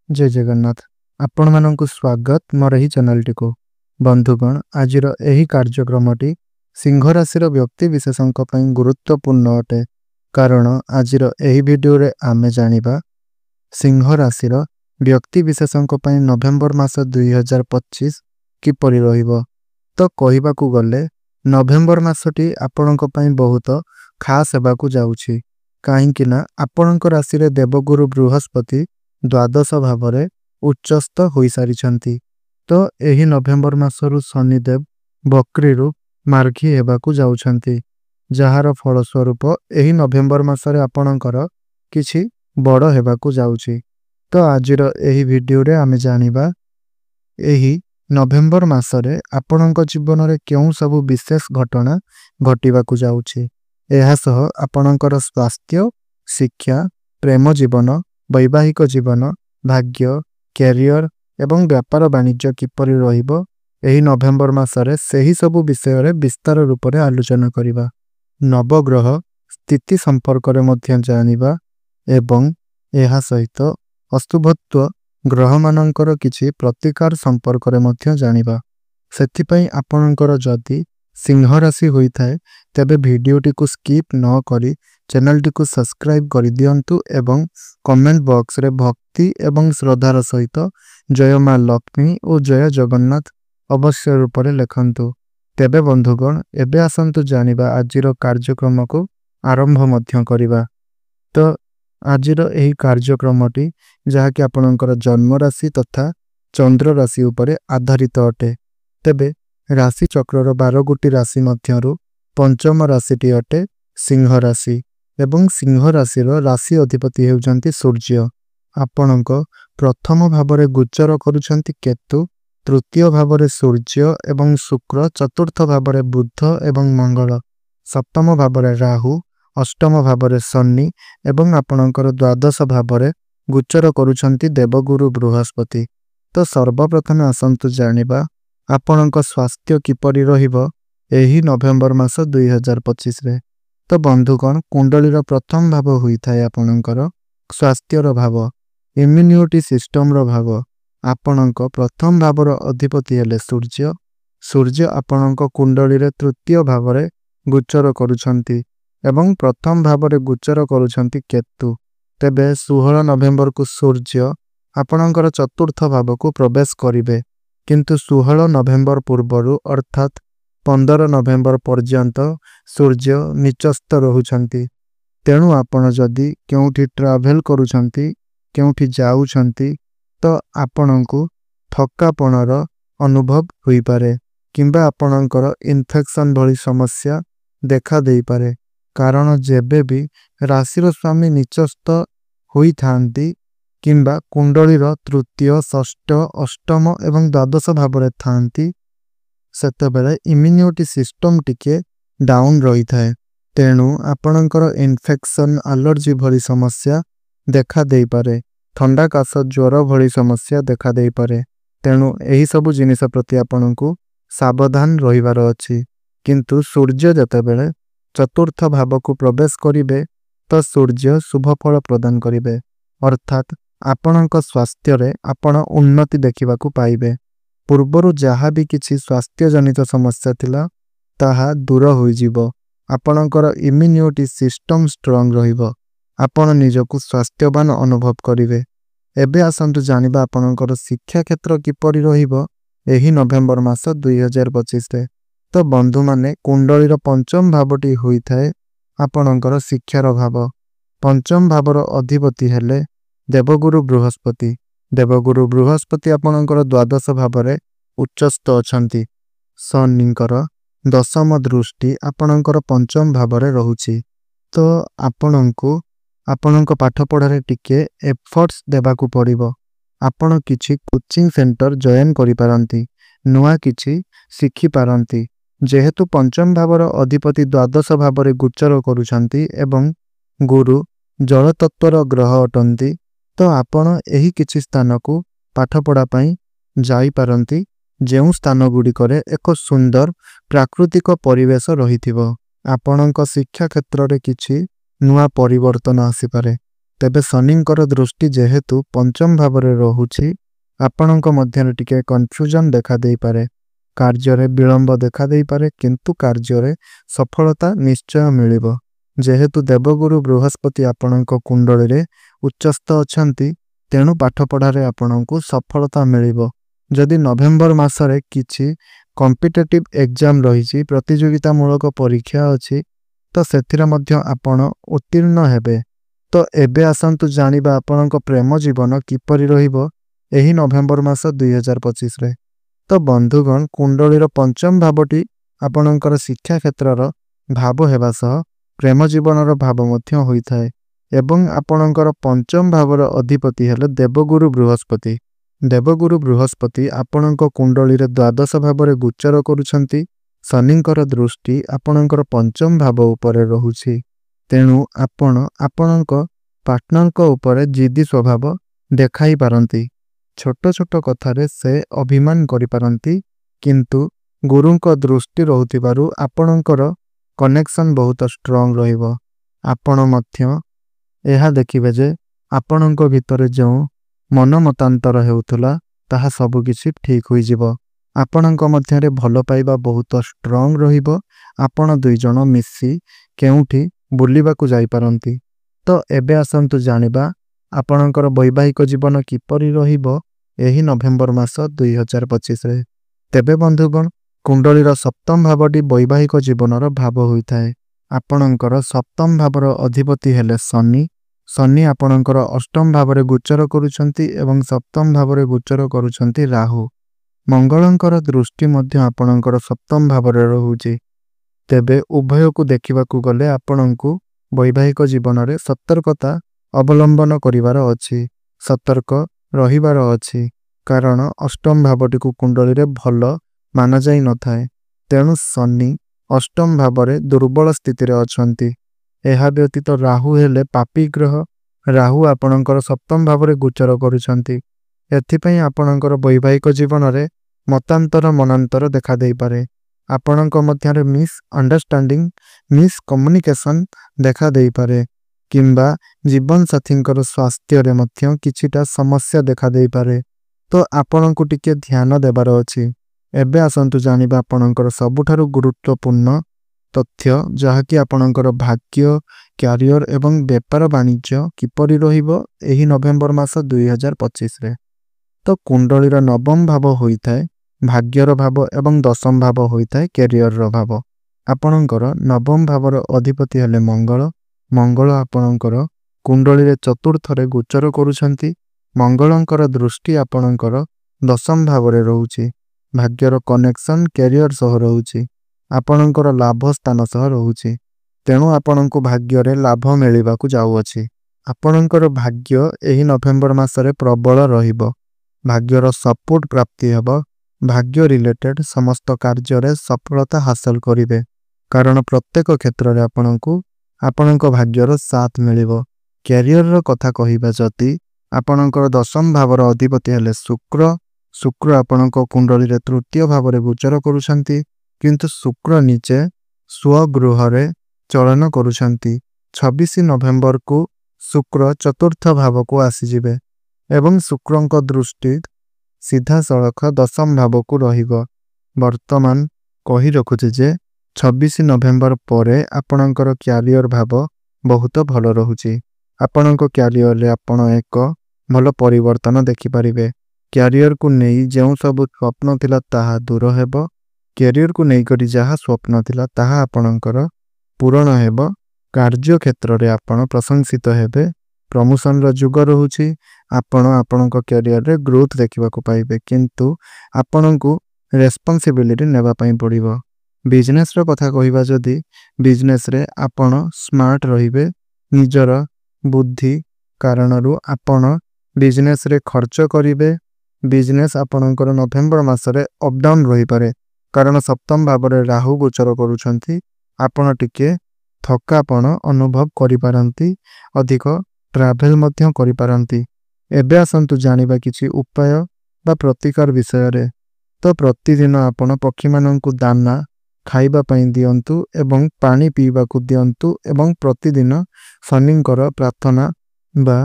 जय जगन्नाथ आपण मानकु स्वागत मोर ही चैनल टी को बंधुगण आजिर एही कार्यक्रमटी सिंह राशि व्यक्ति विशेषक गुरुत्वपूर्ण अटे कारण आजिर एही वीडियो रे आमे जानिबा सिंह राशि व्यक्ति विशेषक नवेम्बर मास 2025 किपरि रहिबो। तो कहिबाकू गले नवेम्बर मासटी आपणक पई बहुत खास हेबाकू जाउछि काहेकि ना आपणक राशि रे देवगुरु बृहस्पति द्वादश भावरे उच्चस्थ होई सारिछंती। तो एही नवेम्बर मासरु शनिदेव बक्रीरु मार्गी हेबाकू जाउछंती जहार फलस्वरूप एही नवेम्बर मासरे आपणकर किछि बड़ हेबाकू जाउछि। तो आजिर एही वीडियो रे आमे जानिबा एही नवेम्बर मासरे आपणक जीवन रे केउ सबु विशेष घटना घटिबाकू जाउछि। एहा सह आपणकर स्वास्थ्य, शिक्षा, प्रेम जीवन, वैवाहिक जीवन, भाग्य, कैरियर एवं व्यापार वाणिज्य किपरि रहिबो एही नवेम्बर मासरे सेही सबु विषय रे विस्तार रूप रे आलोचना करिबा। नवग्रह स्थिति संपर्क रे मध्य जानिबा एवं एहा सहित अशुभत्व ग्रह मानकर किछि प्रतिकार संपर्क रे मध्य जानिबा। सेथि पई आपणकर जदि सिंह राशि होई थाए तेबे वीडियो टी को स्किप न करी चैनल टी को सब्सक्राइब कर दियंतु एवं कमेंट बॉक्स रे भक्ति एवं श्रद्धार सहित जय मां लक्ष्मी और जय जगन्नाथ अवश्य रूप रे लेखंतु। तेबे बंधुगण एबे आसंतु जानिबा आजिर कार्यक्रम को आरंभ मध्य करिबा। तो आजिर एही कार्यक्रमटी जहाकि आपणकर जन्म राशि तथा चंद्र राशि उपरे आधारित अटे। तेबे राशि चक्रर 12 गोटी राशि मध्यरु पंचम राशिटी अटे सिंह राशि एवं सिंह राशिर राशि अधिपति हेउचंती सूर्य। आपणक प्रथम भावरे गोचर करूछंती केतु, तृतीय भावरे सूर्य एवं शुक्र, चतुर्थ भावरे बुध एवं मंगल, सप्तम भावरे राहु, अष्टम भावरे शनि एवं आपणकर द्वादश भावरे गोचर करूछंती देवगुरु बृहस्पति। तो सर्वप्रथम आसंतु जानिबा आपणक स्वास्थ्य किपरि रहिबो एही नवेम्बर मास 2025 रे। तो बंधुगण कुंडलीर प्रथम भाव होई थाए आपणकर स्वास्थ्यर भाव, इम्यूनिटी सिस्टम रो भाव। आपणक प्रथम भावर अधिपति हेले सूर्य। सूर्य आपणक कुंडलीर तृतीय भावरे गोचर करूछंती एवं प्रथम भावरे गोचर करूछंती केतु। तेबे 16 नवेम्बर को सूर्य आपणकर चतुर्थ भाव को प्रवेश करिवे किंतु 16 नवेम्बर पूर्वरु अर्थात 15 नवेम्बर पर्यंत सूर्य निचस्थ रहुछंती। तेणु आपण जदि केउठी ट्रैवल करूछंती, केउठी जाउछंती तो आपणकु थकापणर अनुभव होई पारे किंबा आपणकर इन्फेक्शन भली समस्या देखा देई पारे कारण जेबे भी राशिर स्वामी निचस्थ होई थांती किंबा कुंडलीर तृतीय, षष्ठ, अष्टम एवं द्वादश भावरे थांती सेतेबेले इम्यूनिटी सिस्टम टिके डाउन रही थाए। तेणु आपणकर इन्फेक्शन, एलर्जी भली समस्या देखा देई पारे, ठंडा काश, ज्वर भली समस्या देखा देई पारे। तेणु एही सबु जिनिस प्रति आपणकु सावधान रहिबार अछि। किंतु सूर्य जतेबेले चतुर्थ भाव को प्रवेश करिवे तो सूर्य शुभ फल प्रदान करिवे अर्थात आपणक स्वास्थ्य रे आपण उन्नति देखिबाकू पाइबे। पूर्वरु जहा भी किछि स्वास्थ्य जनित समस्या थिला ताहा दूर होई जिवो। आपणकर इम्यूनिटी सिस्टम स्ट्रांग रहिबो, आपण निजकु स्वास्थ्यवान अनुभव करिवे। एबे आसंतु जानिबा आपणकर शिक्षा क्षेत्र किपरि रहिबो एही नवेम्बर मास 2025 रे। तो बंधु माने कुंडलीर पंचम भावटी होई थाए आपणकर शिक्षार भाव। पंचम भावर अधिपति हेले देवगुरु बृहस्पति। देवगुरु बृहस्पति आपणकर द्वादश भावरे उच्चस्थ अछंती। शनिकर दशम दृष्टि आपणकर पंचम भावरे रहुछि। तो आपणको आपणक पाठ पढ़ारे टिके एफर्ट्स देबाकू पड़िबो। आपण किछि कोचिंग सेंटर जॉइन करि पारंती, नुआ किछि सिखि पारंती। जेहेतु पंचम भावर अधिपति द्वादश भावरे गोचर करूछंती एवं गुरु जल तत्वर ग्रह अटंती तो आपण एही किछि स्थान को पाठ पढ़ा पई जाई पारंती जेउ स्थान गुडी करे एक सुंदर प्राकृतिक परिवेश रहिथिबो। आपणक शिक्षा क्षेत्र रे किछि नुआ परिवर्तन आसी पारे ତେବେ ଶନିଙ୍କର ଦୃଷ୍ଟି ଯେହେତୁ ପଞ୍ଚମ ଭାବରେ ରହୁଛି, ଆପଣଙ୍କ ମଧ୍ୟରେ ଟିକେ କନଫ୍ୟୁଜନ୍ ଦେଖାଦେଇପାରେ। କାର୍ଯ୍ୟରେ ବିଳମ୍ବ ଦେଖାଦେଇପାରେ, କିନ୍ତୁ କାର୍ଯ୍ୟରେ ସଫଳତା ନିଶ୍ଚୟ ମିଳିବ। ଯେହେତୁ ଦେବଗୁରୁ ବୃହସ୍ପତି ଆପଣଙ୍କ କୁଣ୍ଡଳୀରେ ଉଚ୍ଚସ୍ଥ ଅଛନ୍ତି, ତେଣୁ ପାଠପଢ଼ାରେ ଆପଣଙ୍କୁ ସଫଳତା ମିଳିବ। ଯଦି ନଭେମ୍ବର ମାସରେ କିଛି କମ୍ପିଟେଟିଭ୍ ଏକ୍ଜାମ୍ ରହିଛି, ପ୍ରତିଯୋଗିତାମୂଳକ ପରୀକ୍ଷା ଅଛି, ତ ସେଥିରେ ମଧ୍ୟ ଆପଣ ଉତ୍ତୀର୍ଣ୍ଣ ହେବେ। ତ ଏବେ ଆସନ୍ତୁ ଜାଣିବା ଆପଣଙ୍କ ପ୍ରେମ ଜୀବନ କିପରି ରହିବ ଏହି ନଭେମ୍ବର ମାସ 2025ରେ। ତ ବନ୍ଧୁଗଣ, କୁଣ୍ଡଳୀର ପଞ୍ଚମ ଭାବଟି ଆପଣଙ୍କର ଶିକ୍ଷା କ୍ଷେତ୍ରର ଭାବ ହେବା ସହ ପ୍ରେମ ଜୀବନର ଭାବ ମଧ୍ୟ ହୋଇଥାଏ ଏବଂ ଆପଣଙ୍କର ପଞ୍ଚମ ଭାବର ଅଧିପତି ହେଲେ ଦେବଗୁରୁ ବୃହସ୍ପତି। ଦେବଗୁରୁ ବୃହସ୍ପତି ଆପଣଙ୍କ କୁଣ୍ଡଳୀରେ ଦ୍ୱାଦଶ ଭାବରେ ଗୋଚର କରୁଛନ୍ତି। ଶନିଙ୍କର ଦୃଷ୍ଟି ଆପଣଙ୍କର ପଞ୍ଚମ ଭାବ ଉପରେ ରହୁଛି। ତେଣୁ ଆପଣ ଆପଣଙ୍କ ପାର୍ଟନରଙ୍କ ଉପରେ ଜିଦି ସ୍ୱଭାବ ଦେଖାଇ ପାରନ୍ତି। ଛୋଟ ଛୋଟ କଥାରେ ସେ ଅଭିମାନ କରିପାରନ୍ତି, କିନ୍ତୁ ଗୁରୁଙ୍କ ଦୃଷ୍ଟି ରହୁଥିବାରୁ ଆପଣଙ୍କର କନେକ୍ସନ୍ ବହୁତ ଷ୍ଟ୍ରଙ୍ଗ ରହିବ। ଆପଣ ମଧ୍ୟ ଏହା ଦେଖିବେ ଯେ ଆପଣଙ୍କ ଭିତରେ ଯେଉଁ ମନମତାନ୍ତର ହେଉଥିଲା, ତାହା ସବୁକିଛି ଠିକ୍ ହୋଇଯିବ। ଆପଣଙ୍କ ମଧ୍ୟରେ ଭଲ ପାଇବା ବହୁତ ଷ୍ଟ୍ରଙ୍ଗ ରହିବ। ଆପଣ ଦୁଇଜଣ ମିଶି କେଉଁଠି ବୁଲିବାକୁ ଯାଇପାରନ୍ତି। ତ ଏବେ ଆସନ୍ତୁ ଜାଣିବା ଆପଣଙ୍କର ବୈବାହିକ ଜୀବନ କିପରି ରହିବ ଏହି ନଭେମ୍ବର ମାସ 2025ରେ। ତେବେ ବନ୍ଧୁଗଣ, କୁଣ୍ଡଳୀର ସପ୍ତମ ଭାବଟି ବୈବାହିକ ଜୀବନର ଭାବ ହୋଇଥାଏ। ଆପଣଙ୍କର ସପ୍ତମ ଭାବର ଅଧିପତି ହେଲେ ଶନି। ଶନି ଆପଣଙ୍କର ଅଷ୍ଟମ ଭାବରେ ଗୋଚର କରୁଛନ୍ତି ଏବଂ ସପ୍ତମ ଭାବରେ ଗୋଚର କରୁଛନ୍ତି ରାହୁ। ମଙ୍ଗଳଙ୍କର ଦୃଷ୍ଟି ମଧ୍ୟ ଆପଣଙ୍କର ସପ୍ତମ ଭାବରେ ରହୁଛି। ତେବେ ଉଭୟକୁ ଦେଖିବାକୁ ଗଲେ ଆପଣଙ୍କୁ ବୈବାହିକ ଜୀବନରେ ସତର୍କତା ଅବଲମ୍ବନ କରିବାର ଅଛି, ସତର୍କ ରହିବାର ଅଛି। କାରଣ ଅଷ୍ଟମ ଭାବଟିକୁ କୁଣ୍ଡଳୀରେ ଭଲ ମାନାଯାଇ ନଥାଏ। ତେଣୁ ଶନି ଅଷ୍ଟମ ଭାବରେ ଦୁର୍ବଳ ସ୍ଥିତିରେ ଅଛନ୍ତି। ଏହା ବ୍ୟତୀତ ରାହୁ ହେଲେ ପାପୀ ଗ୍ରହ। ରାହୁ ଆପଣଙ୍କର ସପ୍ତମ ଭାବରେ ଗୋଚର କରୁଛନ୍ତି। ଏଥିପାଇଁ ଆପଣଙ୍କର ବୈବାହିକ ଜୀବନରେ ମତାନ୍ତର ମନାନ୍ତର ଦେଖାଦେଇପାରେ। ଆପଣଙ୍କ ମଧ୍ୟରେ ମିସ୍ଅଣ୍ଡରଷ୍ଟାଣ୍ଡିଂ, ମିସ୍କମ୍ୟୁନିକେସନ୍ ଦେଖାଦେଇପାରେ କିମ୍ବା ଜୀବନସାଥୀଙ୍କର ସ୍ୱାସ୍ଥ୍ୟରେ ମଧ୍ୟ କିଛିଟା ସମସ୍ୟା ଦେଖାଦେଇପାରେ। ତ ଆପଣଙ୍କୁ ଟିକେ ଧ୍ୟାନ ଦେବାର ଅଛି। ଏବେ ଆସନ୍ତୁ ଜାଣିବା ଆପଣଙ୍କର ସବୁଠାରୁ ଗୁରୁତ୍ୱପୂର୍ଣ୍ଣ ତଥ୍ୟ, ଯାହାକି ଆପଣଙ୍କର ଭାଗ୍ୟ, କ୍ୟାରିୟର ଏବଂ ବେପାର ବାଣିଜ୍ୟ କିପରି ରହିବ ଏହି ନଭେମ୍ବର ମାସ 2025ରେ। ତ କୁଣ୍ଡଳୀର ନବମ ଭାବ ହୋଇଥାଏ ଭାଗ୍ୟର ଭାବ ଏବଂ ଦଶମ ଭାବ ହୋଇଥାଏ କ୍ୟାରିୟରର ଭାବ। ଆପଣଙ୍କର ନବମ ଭାବର ଅଧିପତି ହେଲେ ମଙ୍ଗଳ। ମଙ୍ଗଳ ଆପଣଙ୍କର କୁଣ୍ଡଳୀରେ ଚତୁର୍ଥରେ ଗୋଚର କରୁଛନ୍ତି। ମଙ୍ଗଳଙ୍କର ଦୃଷ୍ଟି ଆପଣଙ୍କର ଦଶମ ଭାବରେ ରହୁଛି। ଭାଗ୍ୟର କନେକ୍ସନ୍ କ୍ୟାରିୟର ସହ ରହୁଛି। ଆପଣଙ୍କର ଲାଭ ସ୍ଥାନ ସହ ରହୁଛି। ତେଣୁ ଆପଣଙ୍କୁ ଭାଗ୍ୟରେ ଲାଭ ମିଳିବାକୁ ଯାଉଅଛି। ଆପଣଙ୍କର ଭାଗ୍ୟ ଏହି ନଭେମ୍ବର ମାସରେ ପ୍ରବଳ ରହିବ। ଭାଗ୍ୟର ସପୋର୍ଟ ପ୍ରାପ୍ତି ହେବ। ଭାଗ୍ୟ ରିଲେଟେଡ୍ ସମସ୍ତ କାର୍ଯ୍ୟରେ ସଫଳତା ହାସଲ କରିବେ। କାରଣ ପ୍ରତ୍ୟେକ କ୍ଷେତ୍ରରେ ଆପଣଙ୍କୁ ଆପଣଙ୍କ ଭାଗ୍ୟର ସାଥ ମିଳିବ। କ୍ୟାରିୟରର କଥା କହିବା ଯଦି, ଆପଣଙ୍କର ଦଶମ ଭାବର ଅଧିପତି ହେଲେ ଶୁକ୍ର। ଶୁକ୍ର ଆପଣଙ୍କ କୁଣ୍ଡଳୀରେ ତୃତୀୟ ଭାବରେ ଗୋଚର କରୁଛନ୍ତି, କିନ୍ତୁ ଶୁକ୍ର ନିଜେ ସ୍ୱଗୃହରେ ଚଳନ କରୁଛନ୍ତି। 26 ନଭେମ୍ବରକୁ ଶୁକ୍ର ଚତୁର୍ଥ ଭାବକୁ ଆସିଯିବେ ଏବଂ ଶୁକ୍ରଙ୍କ ଦୃଷ୍ଟି ସିଧାସଳଖ ଦଶମ ଭାବକୁ ରହିବ। ବର୍ତ୍ତମାନ କହି ରଖୁଛି ଯେ 26 ନଭେମ୍ବର ପରେ ଆପଣଙ୍କର କ୍ୟାରିୟର ଭାବ ବହୁତ ଭଲ ରହୁଛି। ଆପଣଙ୍କ କ୍ୟାରିୟରରେ ଆପଣ ଏକ ଭଲ ପରିବର୍ତ୍ତନ ଦେଖିପାରିବେ। କ୍ୟାରିୟରକୁ ନେଇ ଯେଉଁ ସବୁ ସ୍ୱପ୍ନ ଥିଲା ତାହା ଦୂର ହେବ। କ୍ୟାରିୟରକୁ ନେଇକରି ଯାହା ସ୍ୱପ୍ନ ଥିଲା ତାହା ଆପଣଙ୍କର ପୂରଣ ହେବ। କାର୍ଯ୍ୟକ୍ଷେତ୍ରରେ ଆପଣ ପ୍ରଶଂସିତ ହେବେ। ପ୍ରମୋସନର ଯୁଗ ରହୁଛି। ଆପଣ ଆପଣଙ୍କ କ୍ୟାରିୟରରେ ଗ୍ରୋଥ୍ ଦେଖିବାକୁ ପାଇବେ, କିନ୍ତୁ ଆପଣଙ୍କୁ ରେସ୍ପନ୍ସିବିଲିଟି ନେବା ପାଇଁ ପଡ଼ିବ। ବିଜନେସ୍ର କଥା କହିବା ଯଦି, ବିଜନେସ୍ରେ ଆପଣ ସ୍ମାର୍ଟ ରହିବେ। ନିଜର ବୁଦ୍ଧି କାରଣରୁ ଆପଣ ବିଜନେସ୍ରେ ଖର୍ଚ୍ଚ କରିବେ। ବିଜନେସ୍ ଆପଣଙ୍କର ନଭେମ୍ବର ମାସରେ ଅପଡାଉନ୍ ରହିପାରେ, କାରଣ ସପ୍ତମ ଭାବରେ ରାହୁ ଗୋଚର କରୁଛନ୍ତି। ଆପଣ ଟିକେ ଥକାପଣ ଅନୁଭବ କରିପାରନ୍ତି, ଅଧିକ ଟ୍ରାଭେଲ୍ ମଧ୍ୟ କରିପାରନ୍ତି। ଏବେ ଆସନ୍ତୁ ଜାଣିବା କିଛି ଉପାୟ ବା ପ୍ରତିକାର ବିଷୟରେ। ତ ପ୍ରତିଦିନ ଆପଣ ପକ୍ଷୀମାନଙ୍କୁ ଦାନା ଖାଇବା ପାଇଁ ଦିଅନ୍ତୁ ଏବଂ ପାଣି ପିଇବାକୁ ଦିଅନ୍ତୁ ଏବଂ ପ୍ରତିଦିନ ଶନିଙ୍କର ପ୍ରାର୍ଥନା ବା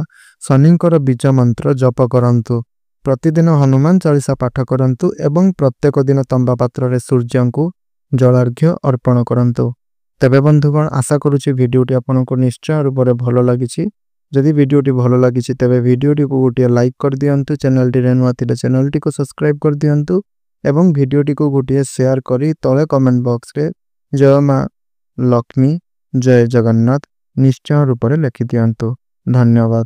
ଶନିଙ୍କର ବୀଜ ମନ୍ତ୍ର ଜପ କରନ୍ତୁ। ପ୍ରତିଦିନ ହନୁମାନ ଚାଳିଶା ପାଠ କରନ୍ତୁ ଏବଂ ପ୍ରତ୍ୟେକ ଦିନ ତମ୍ବା ପାତ୍ରରେ ସୂର୍ଯ୍ୟଙ୍କୁ ଜଳାର୍ଘ୍ୟ ଅର୍ପଣ କରନ୍ତୁ। ତେବେ ବନ୍ଧୁଗଣ, ଆଶା କରୁଛି ଭିଡ଼ିଓଟି ଆପଣଙ୍କୁ ନିଶ୍ଚୟ ରୂପରେ ଭଲ ଲାଗିଛି। ଯଦି ଭିଡ଼ିଓଟି ଭଲ ଲାଗିଛି ତେବେ ଭିଡ଼ିଓଟିକୁ ଗୋଟିଏ ଲାଇକ୍ କରିଦିଅନ୍ତୁ। ଚ୍ୟାନେଲଟିରେ ନୂଆ ଥିଲେ ଚ୍ୟାନେଲଟିକୁ ସବସ୍କ୍ରାଇବ୍ କରିଦିଅନ୍ତୁ ଏବଂ ଭିଡ଼ିଓଟିକୁ ଗୋଟିଏ ସେୟାର କରି ତଳେ କମେଣ୍ଟ ବକ୍ସରେ ଜୟ ମା ଲକ୍ଷ୍ମୀ, ଜୟ ଜଗନ୍ନାଥ ନିଶ୍ଚୟ ରୂପରେ ଲେଖିଦିଅନ୍ତୁ। ଧନ୍ୟବାଦ।